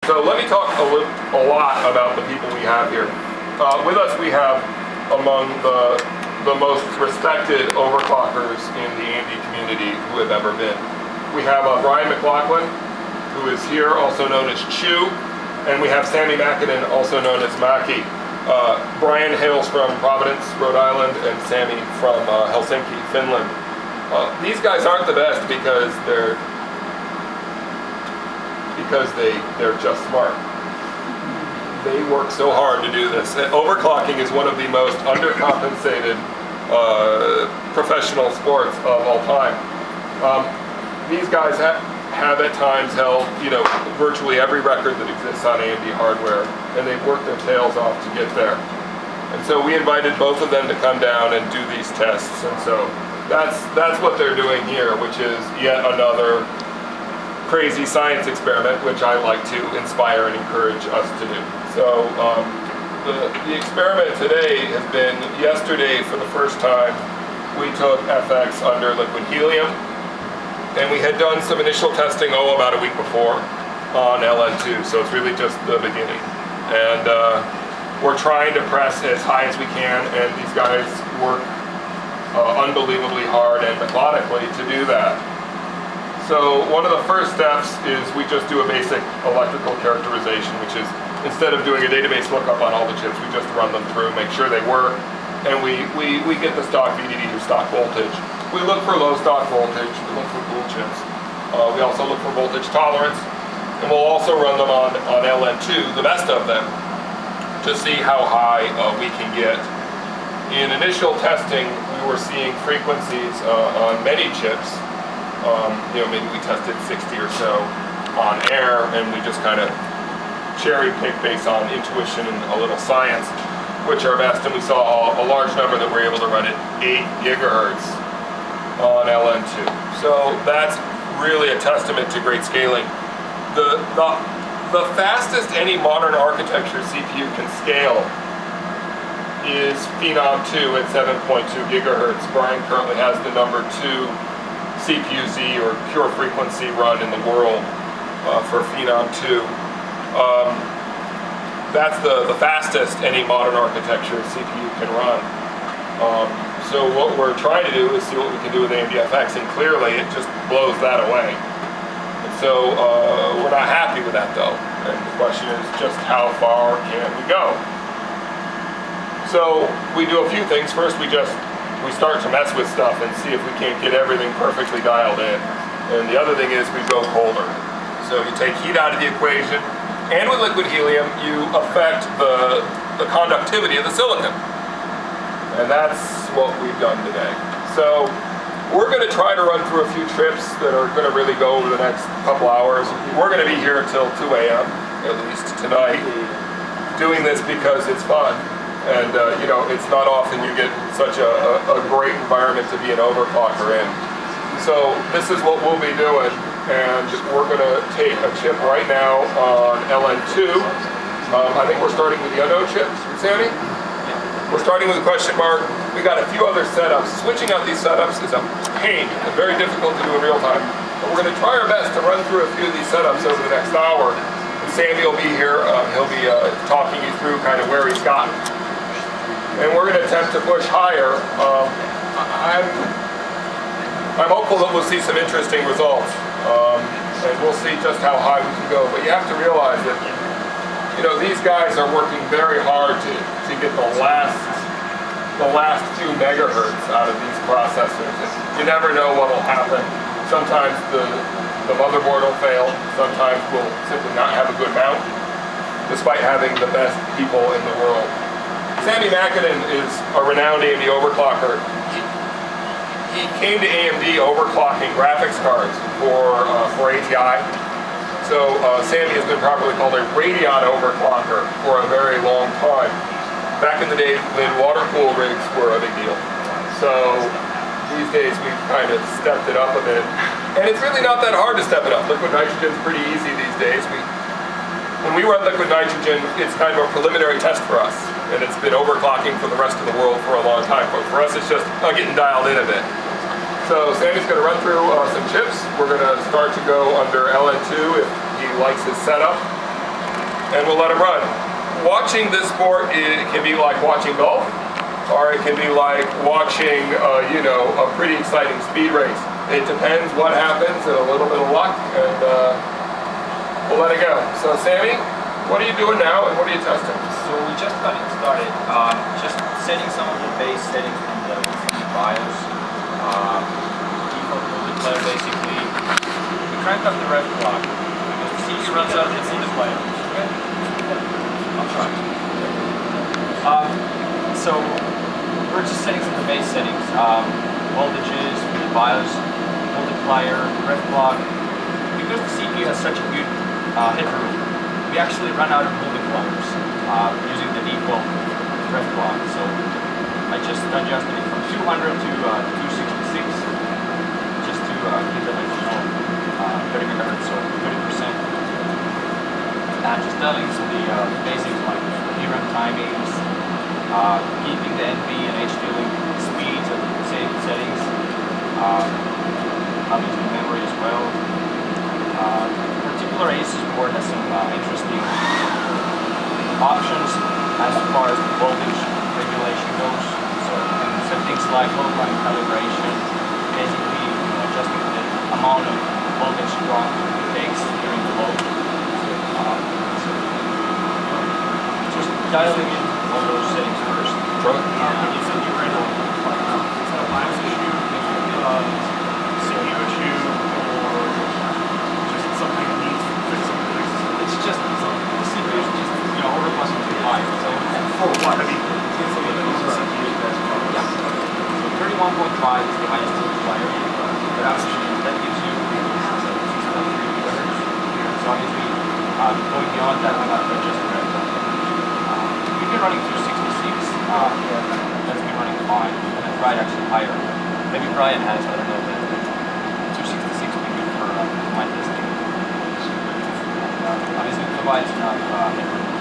So let me talk a lot about the people we have here. With us we have among the most respected overclockers in the AMD community who have ever been. We have Brian McLaughlin, who is here, also known as Chew, and we have Sammy Mäkinen, also known as Maki. Brian hails from Providence, Rhode Island, and Sammy from Helsinki, Finland. These guys aren't the best because they're just smart. They work so hard to do this. Overclocking is one of the most undercompensated professional sports of all time. These guys have at times held, virtually every record that exists on AMD hardware, and they've worked their tails off to get there. And so we invited both of them to come down and do these tests, and so that's what they're doing here, which is yet another crazy science experiment, which I like to inspire and encourage us to do. So the experiment today has been, yesterday for the first time, we took FX under liquid helium, and we had done some initial testing, about a week before on LN2, so it's really just the beginning. And we're trying to press as high as we can, and these guys work unbelievably hard and methodically to do that. So one of the first steps is we just do a basic electrical characterization, which is instead of doing a database lookup on all the chips, we just run them through, make sure they work, and we get the stock VDD or stock voltage. We look for low stock voltage, we look for cool chips. We also look for voltage tolerance, and we'll also run them on LN2, the best of them, to see how high we can get. In initial testing, we were seeing frequencies on many chips. Maybe we tested 60 or so on air, and we just kind of cherry pick based on intuition and a little science, which are best, and we saw a large number that were able to run at 8 gigahertz on LN2. So that's really a testament to great scaling. The fastest any modern architecture CPU can scale is Phenom 2 at 7.2 gigahertz. Brian currently has the number 2 CPU-Z or pure frequency run in the world for Phenom 2. That's the fastest any modern architecture CPU can run. So what we're trying to do is see what we can do with AMD FX, and clearly it just blows that away. And so we're not happy with that though, and the question is just how far can we go? So we do a few things. First, we start to mess with stuff and see if we can't get everything perfectly dialed in. And the other thing is we go colder. So you take heat out of the equation, and with liquid helium, you affect the conductivity of the silicon. And that's what we've done today. So we're going to try to run through a few trips that are going to really go over the next couple hours. We're going to be here till 2 a.m., at least tonight, doing this because it's fun. And it's not often you get such a great environment to be an overclocker in. So this is what we'll be doing, and we're going to take a chip right now on LN2. I think we're starting with the unknown chip, Sammy? We're starting with a question mark. We got a few other setups. Switching out these setups is a pain and very difficult to do in real time. But we're going to try our best to run through a few of these setups over the next hour. And Sammy will be here. He'll be talking you through kind of where he's gotten. And we're going to attempt to push higher. I'm hopeful that we'll see some interesting results. And we'll see just how high we can go. But you have to realize that these guys are working very hard to get the last few megahertz out of these processors. And you never know what will happen. Sometimes the motherboard will fail. Sometimes we'll simply not have a good mount, despite having the best people in the world. Sammy Mäkinen is a renowned AMD overclocker. He came to AMD overclocking graphics cards for ATI. So Sammy has been properly called a Radeon overclocker for a very long time. Back in the day when water cool rigs were a big deal. So these days we've kind of stepped it up a bit. And it's really not that hard to step it up. Liquid nitrogen is pretty easy these days. When we run liquid nitrogen, it's kind of a preliminary test for us. And it's been overclocking for the rest of the world for a long time. But for us, it's just getting dialed in a bit. So Sammy's going to run through some chips. We're going to start to go under LN2 if he likes his setup. and we'll let them run. Watching this sport, it can be like watching golf, or it can be like watching, you know, a pretty exciting speed race. It depends what happens and a little bit of luck, and we'll let it go. So Sammy, what are you doing now, and what are you testing? So we just got it started. Just setting some of the base settings from the BIOS. Default multiplier basically. We cranked up the rev clock because the CPU runs out of the multiplier. Okay. I'll try. So we're just setting some of the base settings. Voltages for the BIOS, multiplier, rev clock. Because the CPU has such a good headroom, we actually run out of multipliers using the default rev clock. So I just adjusted it from 200 to 266 just to keep it like 30 megahertz, so 30%. And just telling some of the basics like DRAM timings, keeping the NV and HDLink speeds at the same settings, obviously memory as well. Particular ASUS board has some interesting options as far as the voltage regulation goes. So you can set things like load line calibration, basically adjusting the amount of voltage drop it takes during the load. Just dialing in all those settings first. Sure. You said you were in a BIOS issue, CPU issue, or just something that needs fixing? It's just the CPU is just overclocking too high. So For what? I mean, yeah. So 31.5 is the highest multiplier, but actually that gives you 6.3 gigahertz. So obviously going beyond that, we have to adjust the rev clock. We've been running 266. That's been running fine, and then tried actually higher. Maybe Brian has, I don't know, but 266 would be good for my testing. Obviously it provides enough headroom